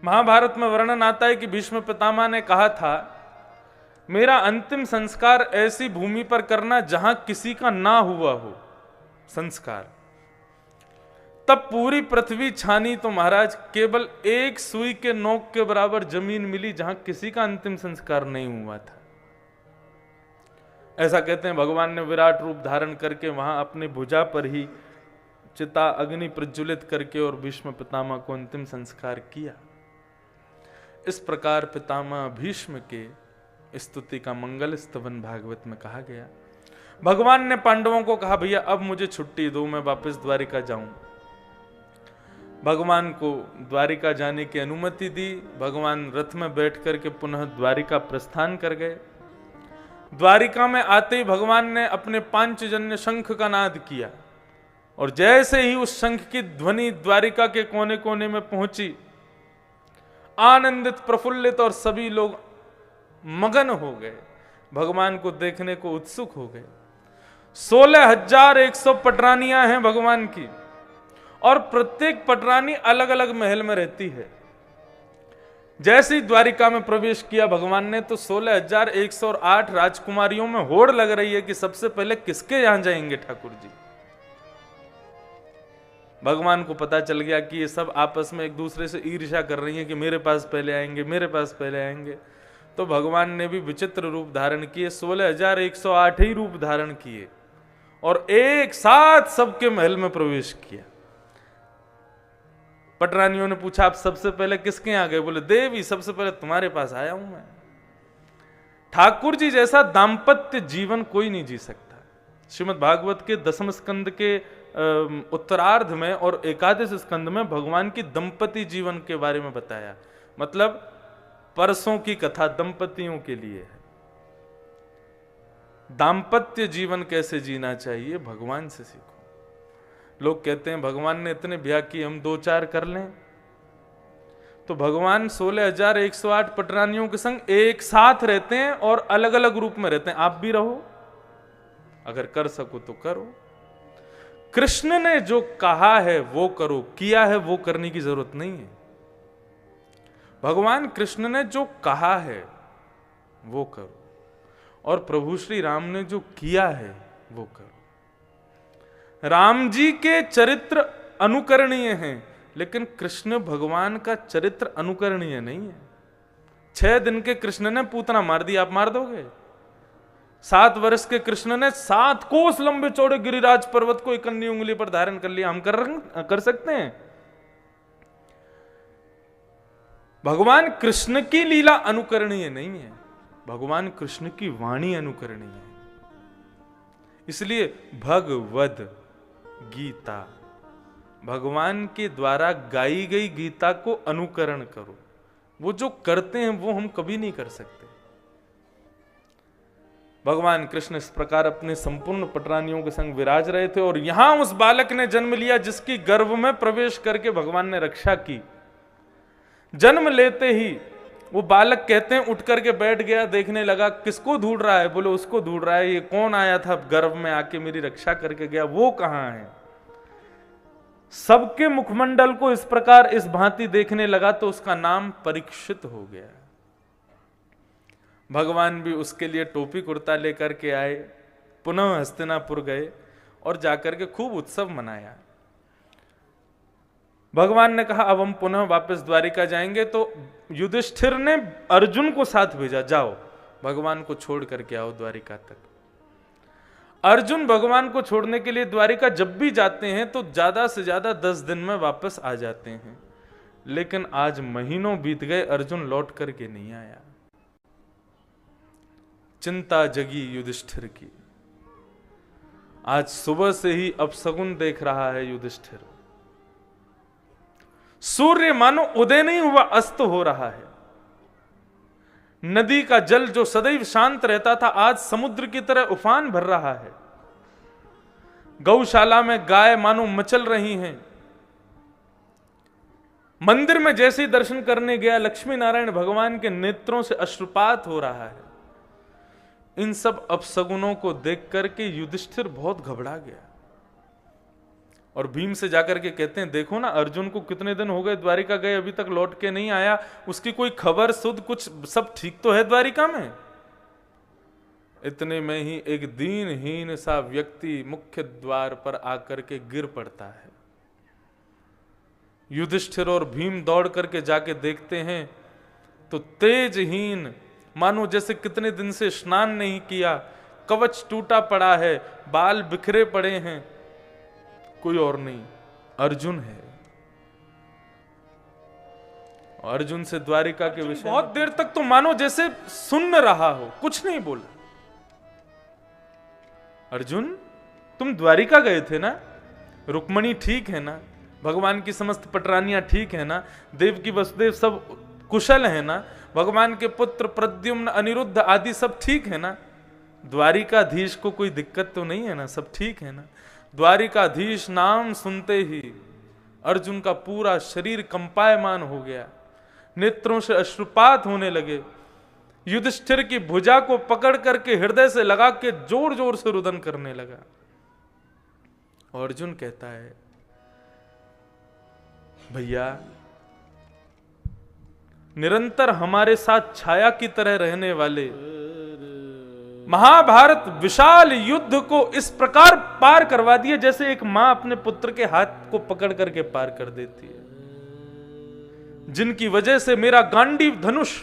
महाभारत में वर्णन आता है कि भीष्म पितामह ने कहा था, मेरा अंतिम संस्कार ऐसी भूमि पर करना जहां किसी का ना हुआ हो संस्कार। तब पूरी पृथ्वी छानी तो महाराज केवल एक सुई के नोक के बराबर जमीन मिली जहां किसी का अंतिम संस्कार नहीं हुआ था। ऐसा कहते हैं भगवान ने विराट रूप धारण करके वहां अपनी भुजा पर ही चिता अग्नि प्रज्वलित करके और भीष्म पितामह को अंतिम संस्कार किया। इस प्रकार पितामह भीष्म के स्तुति का मंगल स्तवन भागवत में कहा गया। भगवान ने पांडवों को कहा, भैया अब मुझे छुट्टी दो, मैं वापस द्वारिका जाऊं। भगवान को द्वारिका जाने की अनुमति दी। भगवान रथ में बैठ करके पुनः द्वारिका प्रस्थान कर गए। द्वारिका में आते ही भगवान ने अपने पांचजन्य शंख का नाद किया और जैसे ही उस शंख की ध्वनि द्वारिका के कोने कोने में पहुंची, आनंदित प्रफुल्लित और सभी लोग मगन हो गए, भगवान को देखने को उत्सुक हो गए। 16,100 पटरानियां हैं भगवान की और प्रत्येक पटरानी अलग अलग महल में रहती है। जैसे ही द्वारिका में प्रवेश किया भगवान ने तो 16,108 राजकुमारियों में होड़ लग रही है कि सबसे पहले किसके यहां जाएंगे ठाकुर जी। भगवान को पता चल गया कि ये सब आपस में एक दूसरे से ईर्ष्या कर रही हैं कि मेरे पास पहले आएंगे, मेरे पास पहले आएंगे। तो भगवान ने भी विचित्र रूप धारण किए, 16,108 ही रूप धारण किए और एक साथ सबके महल में प्रवेश किया। पटरानियों ने पूछा, आप सबसे पहले किसके यहां गए? बोले, देवी सबसे पहले तुम्हारे पास आया हूं मैं। ठाकुर जी जैसा दाम्पत्य जीवन कोई नहीं जी सकता। श्रीमद् भागवत के 10वें स्कंद के उत्तरार्ध में और एकादश स्कंद में भगवान की दंपति जीवन के बारे में बताया। मतलब परसों की कथा दंपतियों के लिए है। दाम्पत्य जीवन कैसे जीना चाहिए भगवान से सीखो। लोग कहते हैं भगवान ने इतने ब्याह किए, हम 2-4 कर लें। तो भगवान 16,108 पटरानियों के संग एक साथ रहते हैं और अलग अलग रूप में रहते हैं। आप भी रहो, अगर कर सको तो करो। कृष्ण ने जो कहा है वो करो, किया है वो करने की जरूरत नहीं है। भगवान कृष्ण ने जो कहा है वो करो और प्रभु श्री राम ने जो किया है वो करो। राम जी के चरित्र अनुकरणीय हैं, लेकिन कृष्ण भगवान का चरित्र अनुकरणीय नहीं है। 6 दिन के कृष्ण ने पूतना मार दी, आप मार दोगे? 7 वर्ष के कृष्ण ने 7 कोस लंबे चौड़े गिरिराज पर्वत को इकन्नी उंगली पर धारण कर लिया, हम कर सकते हैं? भगवान कृष्ण की लीला अनुकरणीय नहीं है, भगवान कृष्ण की वाणी अनुकरणीय है। इसलिए भगवद गीता, भगवान के द्वारा गाई गई गीता को अनुकरण करो। वो जो करते हैं वो हम कभी नहीं कर सकते। भगवान कृष्ण इस प्रकार अपने संपूर्ण पटरानियों के संग विराज रहे थे और यहां उस बालक ने जन्म लिया जिसकी गर्भ में प्रवेश करके भगवान ने रक्षा की। जन्म लेते ही वो बालक कहते हैं उठ करके बैठ गया, देखने लगा किसको ढूंढ रहा है? बोले उसको ढूंढ रहा है। ये कौन आया था गर्भ में आके मेरी रक्षा करके गया, वो कहां है? सबके मुखमंडल को इस प्रकार इस भांति देखने लगा तो उसका नाम परीक्षित हो गया। भगवान भी उसके लिए टोपी कुर्ता लेकर के आए, पुनः हस्तिनापुर गए और जाकर के खूब उत्सव मनाया। भगवान ने कहा अब हम पुनः वापस द्वारिका जाएंगे, तो युधिष्ठिर ने अर्जुन को साथ भेजा, जाओ भगवान को छोड़ करके आओ द्वारिका तक। अर्जुन भगवान को छोड़ने के लिए द्वारिका जब भी जाते हैं तो ज्यादा से ज्यादा 10 दिन में वापस आ जाते हैं, लेकिन आज महीनों बीत गए, अर्जुन लौट करके नहीं आया। चिंता जगी युधिष्ठिर की। आज सुबह से ही अपशगुन देख रहा है युधिष्ठिर। सूर्य मानो उदय नहीं हुआ, अस्त हो रहा है। नदी का जल जो सदैव शांत रहता था आज समुद्र की तरह उफान भर रहा है। गौशाला में गाय मानो मचल रही हैं। मंदिर में जैसे ही दर्शन करने गया लक्ष्मी नारायण भगवान के नेत्रों से अश्रुपात हो रहा है। इन सब अपशगुनों को देख करके युधिष्ठिर बहुत घबरा गया। और भीम से जाकर के कहते हैं देखो ना अर्जुन को कितने दिन हो गए द्वारिका गए, अभी तक लौट के नहीं आया, उसकी कोई खबर सुध कुछ सब ठीक तो है द्वारिका में। इतने में ही एक दीनहीन सा व्यक्ति मुख्य द्वार पर आकर के गिर पड़ता है। युधिष्ठिर और भीम दौड़ करके जाके देखते हैं तो तेजहीन, मानो जैसे कितने दिन से स्नान नहीं किया, कवच टूटा पड़ा है, बाल बिखरे पड़े हैं, कोई और नहीं अर्जुन है। अर्जुन से द्वारिका के विषय बहुत देर तक तो मानो जैसे सुन रहा हो, कुछ नहीं बोला। अर्जुन तुम द्वारिका गए थे ना, रुक्मणी ठीक है ना, भगवान की समस्त पटरानियां ठीक है ना, देवकी वसुदेव सब कुशल है ना, भगवान के पुत्र प्रद्युम्न अनिरुद्ध आदि सब ठीक है ना, द्वारिकाधीश को कोई दिक्कत तो नहीं है ना, सब ठीक है ना। द्वारिकाधीश नाम सुनते ही अर्जुन का पूरा शरीर कंपायमान हो गया, नेत्रों से अश्रुपात होने लगे। युधिष्ठिर की भुजा को पकड़ करके हृदय से लगा के जोर जोर से रुदन करने लगा। और अर्जुन कहता है भैया निरंतर हमारे साथ छाया की तरह रहने वाले महाभारत विशाल युद्ध को इस प्रकार पार करवा दिया जैसे एक मां अपने पुत्र के हाथ को पकड़ करके पार कर देती है, जिनकी वजह से मेरा गांडीव धनुष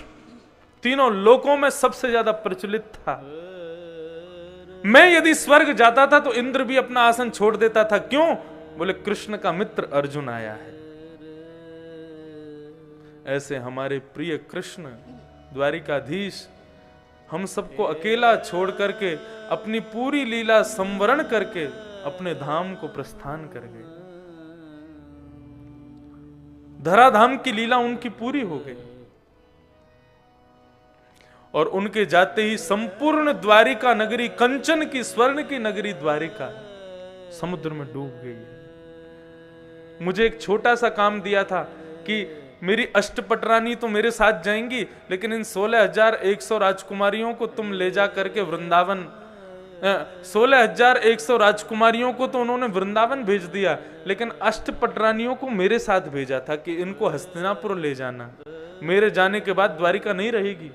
तीनों लोकों में सबसे ज्यादा प्रचलित था। मैं यदि स्वर्ग जाता था तो इंद्र भी अपना आसन छोड़ देता था। क्यों? बोले कृष्ण का मित्र अर्जुन आया है। ऐसे हमारे प्रिय कृष्ण द्वारिकाधीश हम सबको अकेला छोड़ करके अपनी पूरी लीला संवरण करके अपने धाम को प्रस्थान कर गए। धराधाम की लीला उनकी पूरी हो गई और उनके जाते ही संपूर्ण द्वारिका नगरी, कंचन की स्वर्ण की नगरी द्वारिका समुद्र में डूब गई। मुझे एक छोटा सा काम दिया था कि मेरी अष्टपटरानी तो मेरे साथ जाएंगी, लेकिन इन 16,100 राजकुमारियों को तुम ले जा करके वृंदावन, 16,100 राजकुमारियों को तो उन्होंने वृंदावन भेज दिया, लेकिन अष्टपटरानियों को मेरे साथ भेजा था कि इनको हस्तिनापुर ले जाना, मेरे जाने के बाद द्वारिका नहीं रहेगी।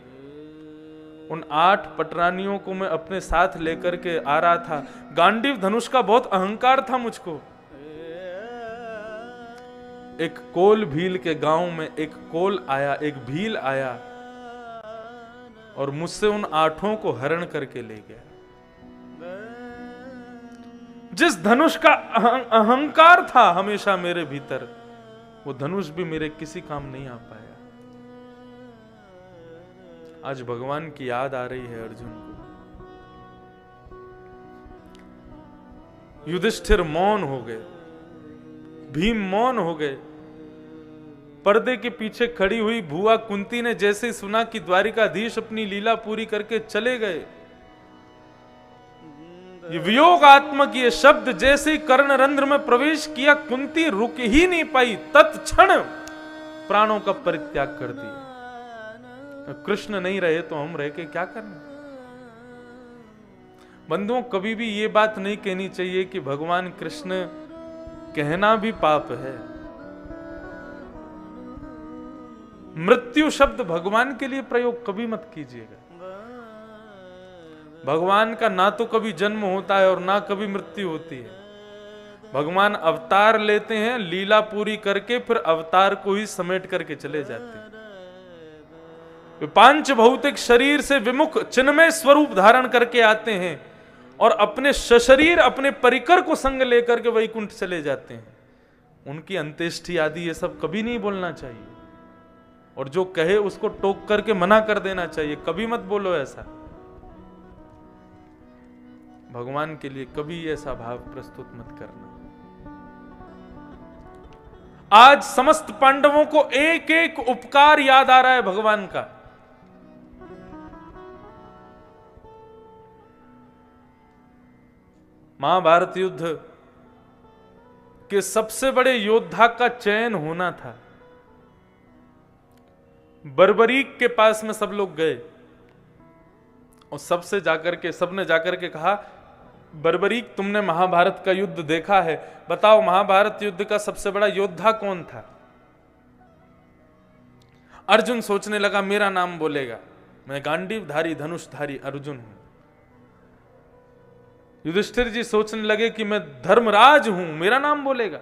उन 8 पटरानियों को मैं अपने साथ लेकर के आ रहा था। गांडीव धनुष का बहुत अहंकार था मुझको। एक कोल भील के गांव में एक कोल आया, एक भील आया और मुझसे उन 8 को हरण करके ले गया। जिस धनुष का अहंकार था हमेशा मेरे भीतर, वो धनुष भी मेरे किसी काम नहीं आ पाया। आज भगवान की याद आ रही है अर्जुन को। युधिष्ठिर मौन हो गए, भीम मौन हो गए। पर्दे के पीछे खड़ी हुई भुआ कुंती ने जैसे ही सुना कि द्वारिकाधीश अपनी लीला पूरी करके चले गए, ये वियोगात्मक ये शब्द जैसे ही कर्णरंध्र में प्रवेश किया, कुंती रुक ही नहीं पाई, तत्क्षण प्राणों का परित्याग कर दिया। कृष्ण नहीं रहे तो हम रह के क्या करना। बंधुओं, कभी भी ये बात नहीं कहनी चाहिए कि भगवान कृष्ण, कहना भी पाप है। मृत्यु शब्द भगवान के लिए प्रयोग कभी मत कीजिएगा। भगवान का ना तो कभी जन्म होता है और ना कभी मृत्यु होती है। भगवान अवतार लेते हैं, लीला पूरी करके फिर अवतार को ही समेट करके चले जाते हैं। पांच भौतिक शरीर से विमुख चिन्मय स्वरूप धारण करके आते हैं और अपने सशरीर, अपने परिकर को संग लेकर के वैकुंठ चले जाते हैं। उनकी अंत्येष्टि आदि ये सब कभी नहीं बोलना चाहिए, और जो कहे उसको टोक करके मना कर देना चाहिए। कभी मत बोलो ऐसा। भगवान के लिए कभी ऐसा भाव प्रस्तुत मत करना। आज समस्त पांडवों को एक एक उपकार याद आ रहा है भगवान का। महाभारत युद्ध के सबसे बड़े योद्धा का चयन होना था। बर्बरीक के पास में सब लोग गए और सबने जाकर के कहा बर्बरीक, तुमने महाभारत का युद्ध देखा है, बताओ महाभारत युद्ध का सबसे बड़ा योद्धा कौन था? अर्जुन सोचने लगा मेरा नाम बोलेगा, मैं गांडीवधारी धनुषधारी अर्जुन हूं। युधिष्ठिर जी सोचने लगे कि मैं धर्मराज हूं, मेरा नाम बोलेगा।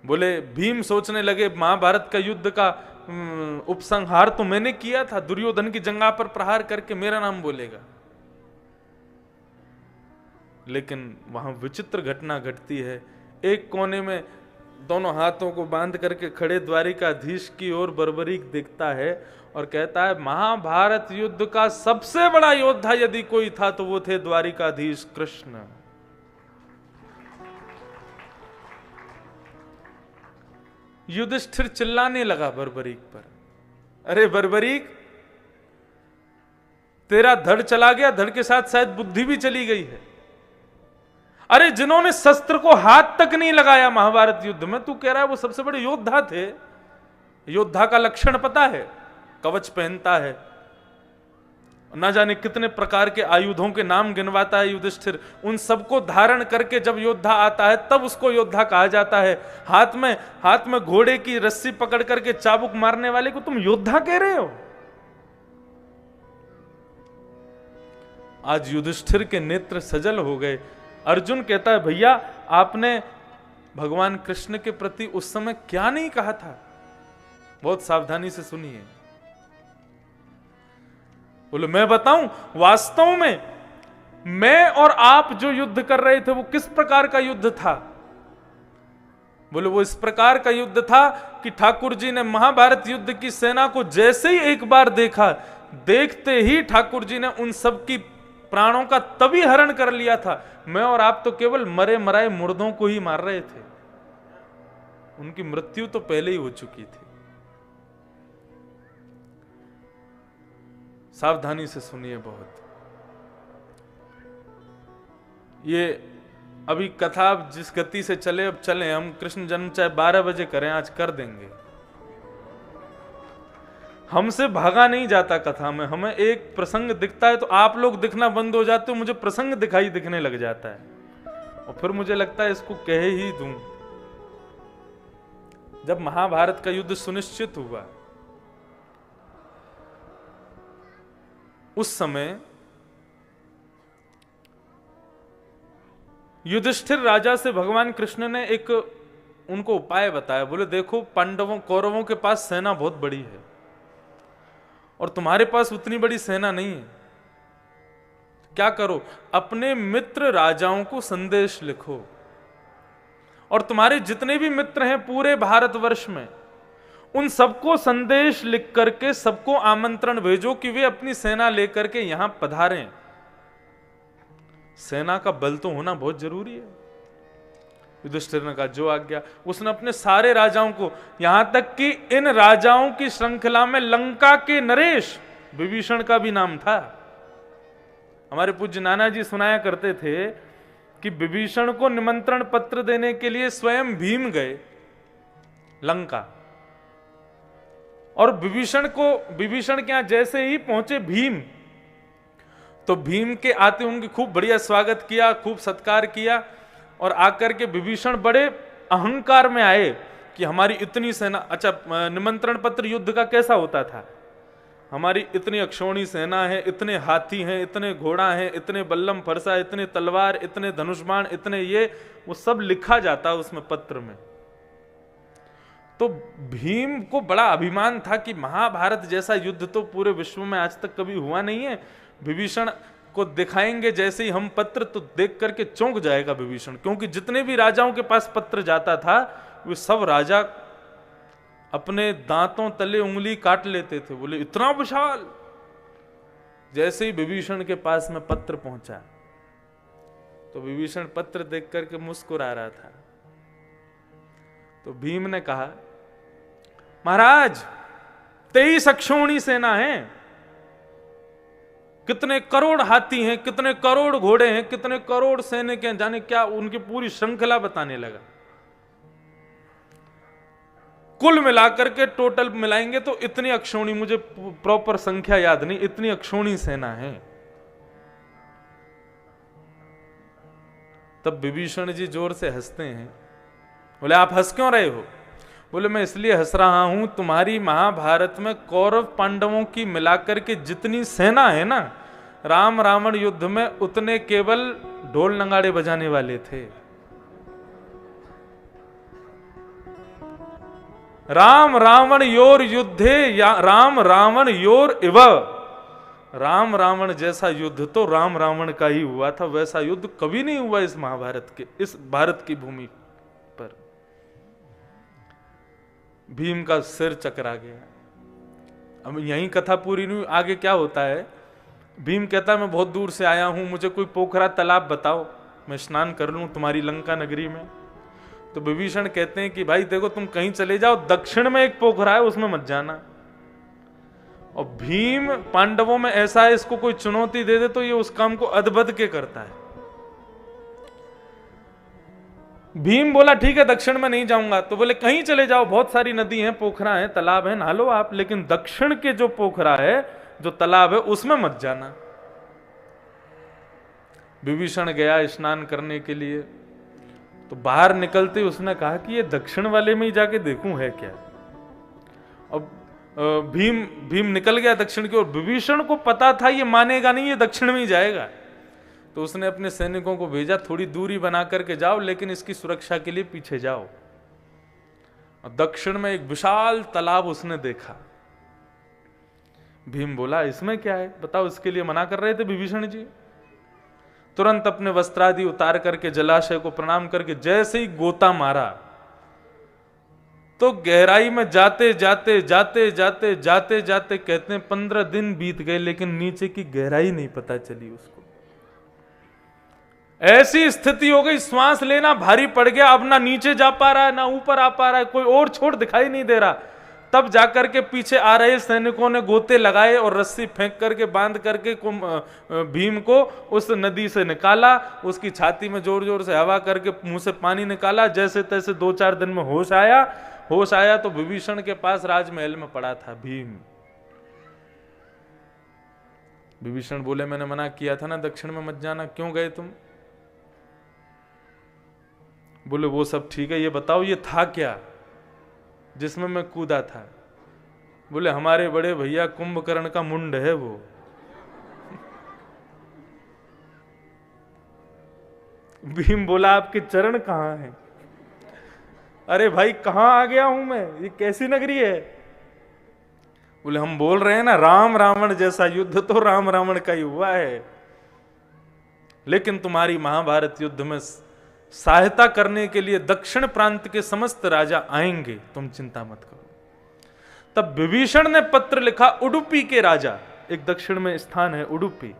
बोले भीम सोचने लगे महाभारत का युद्ध का उपसंहार तो मैंने किया था, दुर्योधन की जंगा पर प्रहार करके, मेरा नाम बोलेगा। लेकिन वहां विचित्र घटना घटती है। एक कोने में दोनों हाथों को बांध करके खड़े द्वारिकाधीश की ओर बर्बरीक देखता है और कहता है महाभारत युद्ध का सबसे बड़ा योद्धा यदि कोई था तो वो थे द्वारिकाधीश कृष्ण। युधिष्ठिर चिल्लाने लगा बर्बरीक पर, अरे बर्बरीक, तेरा धड़ चला गया, धड़ के साथ शायद बुद्धि भी चली गई है। अरे जिन्होंने शस्त्र को हाथ तक नहीं लगाया महाभारत युद्ध में, तू कह रहा है वो सबसे बड़े योद्धा थे। योद्धा का लक्षण पता है? कवच पहनता है, ना जाने कितने प्रकार के आयुधों के नाम गिनवाता है युधिष्ठिर। उन सबको धारण करके जब योद्धा आता है तब उसको योद्धा कहा जाता है। हाथ में घोड़े की रस्सी पकड़ करके चाबुक मारने वाले को तुम योद्धा कह रहे हो? आज युधिष्ठिर के नेत्र सजल हो गए। अर्जुन कहता है भैया आपने भगवान कृष्ण के प्रति उस समय क्या नहीं कहा था? बहुत सावधानी से सुनिए। बोले मैं बताऊं, वास्तव में मैं और आप जो युद्ध कर रहे थे वो किस प्रकार का युद्ध था? बोले वो इस प्रकार का युद्ध था कि ठाकुर जी ने महाभारत युद्ध की सेना को जैसे ही एक बार देखा, देखते ही ठाकुर जी ने उन सब की प्राणों का तभी हरण कर लिया था। मैं और आप तो केवल मरे मराए मुर्दों को ही मार रहे थे, उनकी मृत्यु तो पहले ही हो चुकी थी। सावधानी से सुनिए बहुत। ये अभी कथा जिस गति से चले अब चले, हम कृष्ण जन्म चाहे 12 बजे करें, आज कर देंगे। हमसे भागा नहीं जाता कथा में। हमें एक प्रसंग दिखता है तो आप लोग दिखना बंद हो जाते हो, मुझे प्रसंग दिखाई दिखने लग जाता है और फिर मुझे लगता है इसको कह ही दूं। जब महाभारत का युद्ध सुनिश्चित हुआ उस समय युधिष्ठिर राजा से भगवान कृष्ण ने एक उनको उपाय बताया। बोले देखो पांडवों कौरवों के पास सेना बहुत बड़ी है और तुम्हारे पास उतनी बड़ी सेना नहीं है। क्या करो, अपने मित्र राजाओं को संदेश लिखो और तुम्हारे जितने भी मित्र हैं पूरे भारतवर्ष में उन सबको संदेश लिख करके सबको आमंत्रण भेजो कि वे अपनी सेना लेकर के यहां पधारें। सेना का बल तो होना बहुत जरूरी है। युधिष्ठिर ने कहा जो आज्ञा। उसने अपने सारे राजाओं को, यहां तक कि इन राजाओं की श्रृंखला में लंका के नरेश विभीषण का भी नाम था। हमारे पूज्य नाना जी सुनाया करते थे कि विभीषण को निमंत्रण पत्र देने के लिए स्वयं भीम गए लंका, और विभीषण के यहां जैसे ही पहुंचे भीम, तो भीम के आते उनकी खूब बढ़िया स्वागत किया, खूब सत्कार किया और आकर के विभीषण बड़े अहंकार में आए कि हमारी इतनी सेना। अच्छा, निमंत्रण पत्र युद्ध का कैसा होता था? हमारी इतनी अक्षौणी सेना है, इतने हाथी हैं, इतने घोड़ा हैं, इतने बल्लम फरसा, इतने तलवार, इतने धनुष्बाण, इतने ये, वो सब लिखा जाता उसमें पत्र में। तो भीम को बड़ा अभिमान था कि महाभारत जैसा युद्ध तो पूरे विश्व में आज तक कभी हुआ नहीं है। विभीषण को दिखाएंगे जैसे ही हम पत्र, तो देख करके चौंक जाएगा विभीषण, क्योंकि जितने भी राजाओं के पास पत्र जाता था वे सब राजा अपने दांतों तले उंगली काट लेते थे। बोले इतना विशाल। जैसे ही विभीषण के पास में पत्र पहुंचा तो विभीषण पत्र देख करके मुस्कुरा रहा था। तो भीम ने कहा महाराज 23 अक्षौणी सेना है, कितने करोड़ हाथी हैं, कितने करोड़ घोड़े हैं, कितने करोड़ सैनिक हैं, जाने क्या, उनकी पूरी श्रृंखला बताने लगा। कुल मिलाकर के टोटल मिलाएंगे तो इतनी अक्षौणी, मुझे प्रॉपर संख्या याद नहीं, इतनी अक्षौणी सेना है। तब विभीषण जी जोर से हंसते हैं। बोले आप हंस क्यों रहे हो? बोले मैं इसलिए हंस रहा हूं, तुम्हारी महाभारत में कौरव पांडवों की मिलाकर के जितनी सेना है ना, राम रावण युद्ध में उतने केवल ढोल नगाड़े बजाने वाले थे। राम रावण योर युद्धे या राम रावण योर इव। राम रावण जैसा युद्ध तो राम रावण का ही हुआ था, वैसा युद्ध कभी नहीं हुआ इस महाभारत के, इस भारत की भूमि पर। भीम का सिर चकरा गया। अब यही कथा पूरी नहीं, आगे क्या होता है? भीम कहता है मैं बहुत दूर से आया हूं, मुझे कोई पोखरा तालाब बताओ, मैं स्नान कर लूं तुम्हारी लंका नगरी में। तो विभीषण कहते हैं कि भाई देखो तुम कहीं चले जाओ, दक्षिण में एक पोखरा है उसमें मत जाना। और भीम पांडवों में ऐसा है, इसको कोई चुनौती दे दे तो ये उस काम को अदबद के करता है। भीम बोला ठीक है दक्षिण में नहीं जाऊंगा। तो बोले कहीं चले जाओ, बहुत सारी नदी हैं, पोखरा है, तालाब है, नहा लो आप, लेकिन दक्षिण के जो पोखरा है, जो तालाब है, उसमें मत जाना। विभीषण गया स्नान करने के लिए, तो बाहर निकलते उसने कहा कि ये दक्षिण वाले में ही जाके देखूं है क्या। अब भीम निकल गया दक्षिण की ओर। विभीषण को पता था ये मानेगा नहीं, ये दक्षिण में ही जाएगा। तो उसने अपने सैनिकों को भेजा, थोड़ी दूरी बना करके जाओ, लेकिन इसकी सुरक्षा के लिए पीछे जाओ। और दक्षिण में एक विशाल तालाब उसने देखा। भीम बोला इसमें क्या है बताओ, इसके लिए मना कर रहे थे विभीषण जी। तुरंत अपने वस्त्रादि उतार करके जलाशय को प्रणाम करके जैसे ही गोता मारा, तो गहराई में जाते जाते जाते जाते जाते जाते कहते हैं 15 दिन बीत गए, लेकिन नीचे की गहराई नहीं पता चली उसको। ऐसी स्थिति हो गई, श्वास लेना भारी पड़ गया, अब ना नीचे जा पा रहा है ना ऊपर आ पा रहा है, कोई और छोर दिखाई नहीं दे रहा। तब जाकर के पीछे आ रहे सैनिकों ने गोते लगाए और रस्सी फेंक करके बांध करके भीम को उस नदी से निकाला, उसकी छाती में जोर जोर से हवा करके मुंह से पानी निकाला। जैसे तैसे 2-4 दिन में होश आया तो विभीषण के पास राजमहल में पड़ा था भीम। विभीषण बोले मैंने मना किया था ना दक्षिण में मत जाना, क्यों गए तुम? बोले वो सब ठीक है, ये बताओ ये था क्या जिसमें मैं कूदा था? बोले हमारे बड़े भैया कुंभकर्ण का मुंड है वो। भीम बोला आपके चरण कहां हैं? अरे भाई कहां आ गया हूं मैं, ये कैसी नगरी है? बोले हम बोल रहे हैं ना राम रावण जैसा युद्ध तो राम रावण का ही हुआ है, लेकिन तुम्हारी महाभारत युद्ध में सहायता करने के लिए दक्षिण प्रांत के समस्त राजा आएंगे, तुम चिंता मत करो। तब विभीषण ने पत्र लिखा उडुपी के राजा, एक दक्षिण में स्थान है उडुपी,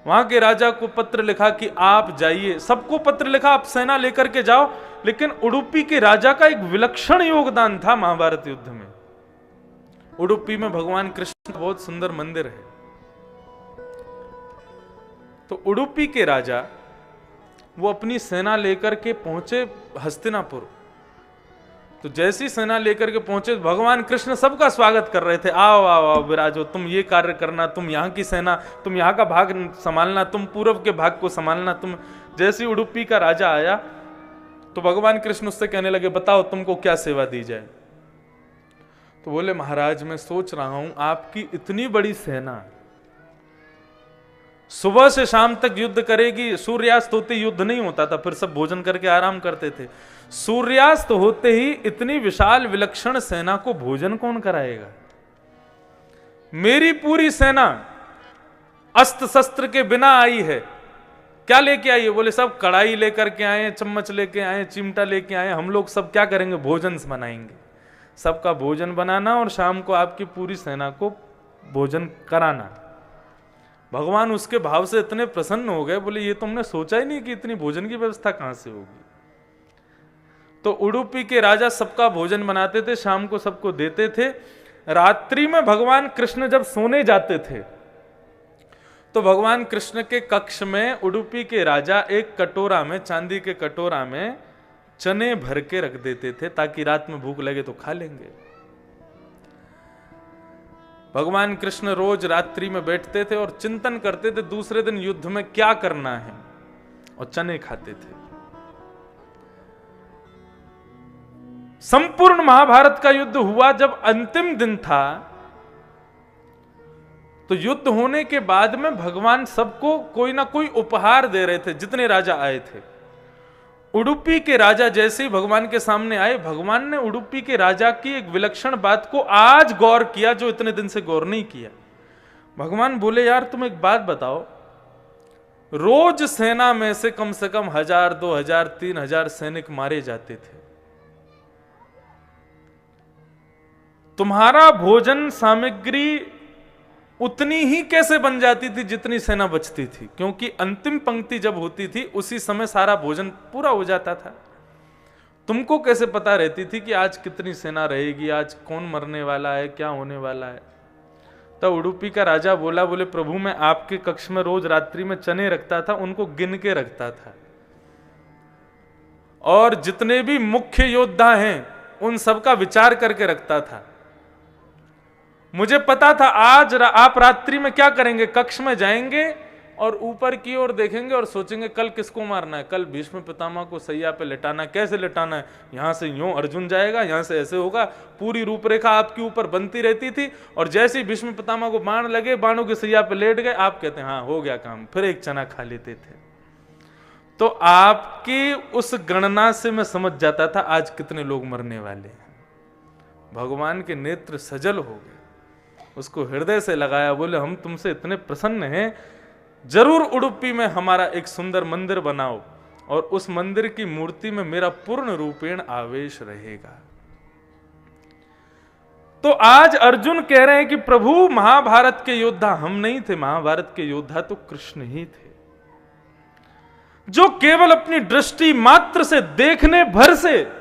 वहां के राजा को पत्र लिखा कि आप जाइए। सबको पत्र लिखा आप सेना लेकर के जाओ, लेकिन उडुपी के राजा का एक विलक्षण योगदान था महाभारत युद्ध में। उडुपी में भगवान कृष्ण का बहुत सुंदर मंदिर है। तो उडुपी के राजा वो अपनी सेना लेकर के पहुंचे हस्तिनापुर। तो जैसी सेना लेकर के पहुंचे भगवान कृष्ण सबका स्वागत कर रहे थे, आओ आओ आओ विराजो, तुम ये कार्य करना, तुम यहाँ की सेना, तुम यहाँ का भाग संभालना, तुम पूर्व के भाग को संभालना। तुम जैसे उडुपी का राजा आया तो भगवान कृष्ण उससे कहने लगे बताओ तुमको क्या सेवा दी जाए। तो बोले महाराज मैं सोच रहा हूं आपकी इतनी बड़ी सेना सुबह से शाम तक युद्ध करेगी, सूर्यास्त होते युद्ध नहीं होता था, फिर सब भोजन करके आराम करते थे। सूर्यास्त होते ही इतनी विशाल विलक्षण सेना को भोजन कौन कराएगा? मेरी पूरी सेना अस्त्र शस्त्र के बिना आई है, क्या लेके आई है? बोले सब कढ़ाई लेकर के आए, चम्मच लेके आए, चिमटा लेके आए, हम लोग सब क्या करेंगे? भोजन बनाएंगे, सबका भोजन बनाना और शाम को आपकी पूरी सेना को भोजन कराना। भगवान उसके भाव से इतने प्रसन्न हो गए, बोले ये तुमने सोचा ही नहीं कि इतनी भोजन की व्यवस्था कहां से होगी। तो उडुपी के राजा सबका भोजन बनाते थे, शाम को सबको देते थे। रात्रि में भगवान कृष्ण जब सोने जाते थे तो भगवान कृष्ण के कक्ष में उडुपी के राजा एक कटोरा में, चांदी के कटोरा में चने भर के रख देते थे ताकि रात में भूख लगे तो खा लेंगे। भगवान कृष्ण रोज रात्रि में बैठते थे और चिंतन करते थे दूसरे दिन युद्ध में क्या करना है। और चने खाते थे। संपूर्ण महाभारत का युद्ध हुआ, जब अंतिम दिन था तो युद्ध होने के बाद में भगवान सबको कोई ना कोई उपहार दे रहे थे, जितने राजा आए थे। उडुपी के राजा जैसे ही भगवान के सामने आए, भगवान ने उडुपी के राजा की एक विलक्षण बात को आज गौर किया जो इतने दिन से गौर नहीं किया। भगवान बोले, यार तुम एक बात बताओ, रोज सेना में से कम 1000, 2000, 3000 सैनिक मारे जाते थे, तुम्हारा भोजन सामग्री उतनी ही कैसे बन जाती थी जितनी सेना बचती थी? क्योंकि अंतिम पंक्ति जब होती थी उसी समय सारा भोजन पूरा हो जाता था। तुमको कैसे पता रहती थी कि आज कितनी सेना रहेगी, आज कौन मरने वाला है, क्या होने वाला है? तब उडुपी का राजा बोले प्रभु मैं आपके कक्ष में रोज रात्रि में चने रखता था, उनको गिन के रखता था, और जितने भी मुख्य योद्धा हैं उन सबका विचार करके रखता था। मुझे पता था आज आप रात्रि में क्या करेंगे, कक्ष में जाएंगे और ऊपर की ओर देखेंगे और सोचेंगे कल किसको मारना है, कल भीष्म पितामह को सैया पे लेटाना है, कैसे लेटाना है, यहां से यूं अर्जुन जाएगा, यहां से ऐसे होगा, पूरी रूपरेखा आपके ऊपर बनती रहती थी। और जैसे ही भीष्म पितामह को बाण लगे, बाणों की सैया पे लेट गए, आप कहते हैं हाँ हो गया काम, फिर एक चना खा लेते थे। तो आपकी उस गणना से मैं समझ जाता था आज कितने लोग मरने वाले हैं। भगवान के नेत्र सजल हो गए, उसको हृदय से लगाया, बोले हम तुमसे इतने प्रसन्न हैं, जरूर उडुपी में हमारा एक सुंदर मंदिर बनाओ और उस मंदिर की मूर्ति में मेरा पूर्ण रूपेण आवेश रहेगा। तो आज अर्जुन कह रहे हैं कि प्रभु महाभारत के योद्धा हम नहीं थे, महाभारत के योद्धा तो कृष्ण ही थे, जो केवल अपनी दृष्टि मात्र से, देखने भर से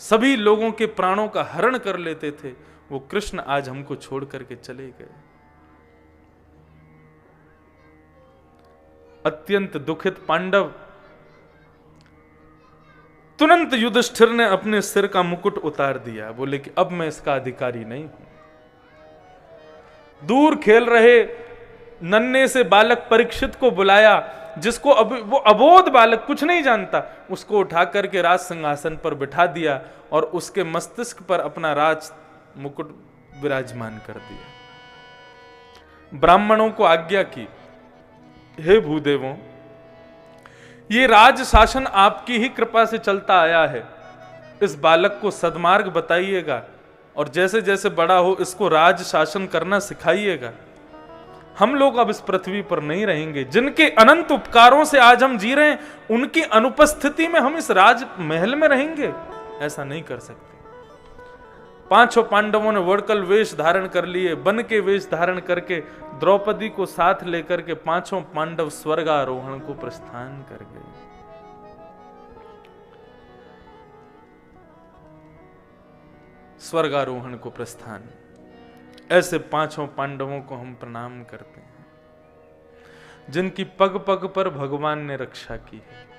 सभी लोगों के प्राणों का हरण कर लेते थे। वो कृष्ण आज हमको छोड़ करके चले गए। अत्यंत दुखित पांडव, तुरंत युधिष्ठिर ने अपने सिर का मुकुट उतार दिया, बोले कि अब मैं इसका अधिकारी नहीं हूं। दूर खेल रहे नन्हे से बालक परीक्षित को बुलाया, जिसको वो अबोध बालक कुछ नहीं जानता, उसको उठा करके राज सिंहासन पर बिठा दिया और उसके मस्तिष्क पर अपना राज मुकुट विराजमान कर दिया। ब्राह्मणों को आज्ञा की, हे भूदेवों, ये राज शासन आपकी ही कृपा से चलता आया है, इस बालक को सद्मार्ग बताइएगा और जैसे जैसे बड़ा हो इसको राज शासन करना सिखाइएगा। हम लोग अब इस पृथ्वी पर नहीं रहेंगे, जिनके अनंत उपकारों से आज हम जी रहे हैं, उनकी अनुपस्थिति में हम इस राज महल में रहेंगे? ऐसा नहीं कर सकते। पांचों पांडवों ने वर्कल वेश धारण कर लिए, वन के वेश धारण करके द्रौपदी को साथ लेकर के पांचों पांडव स्वर्गारोहण को प्रस्थान कर गए। स्वर्गारोहण को प्रस्थान, ऐसे पांचों पांडवों को हम प्रणाम करते हैं, जिनकी पग पग पर भगवान ने रक्षा की है।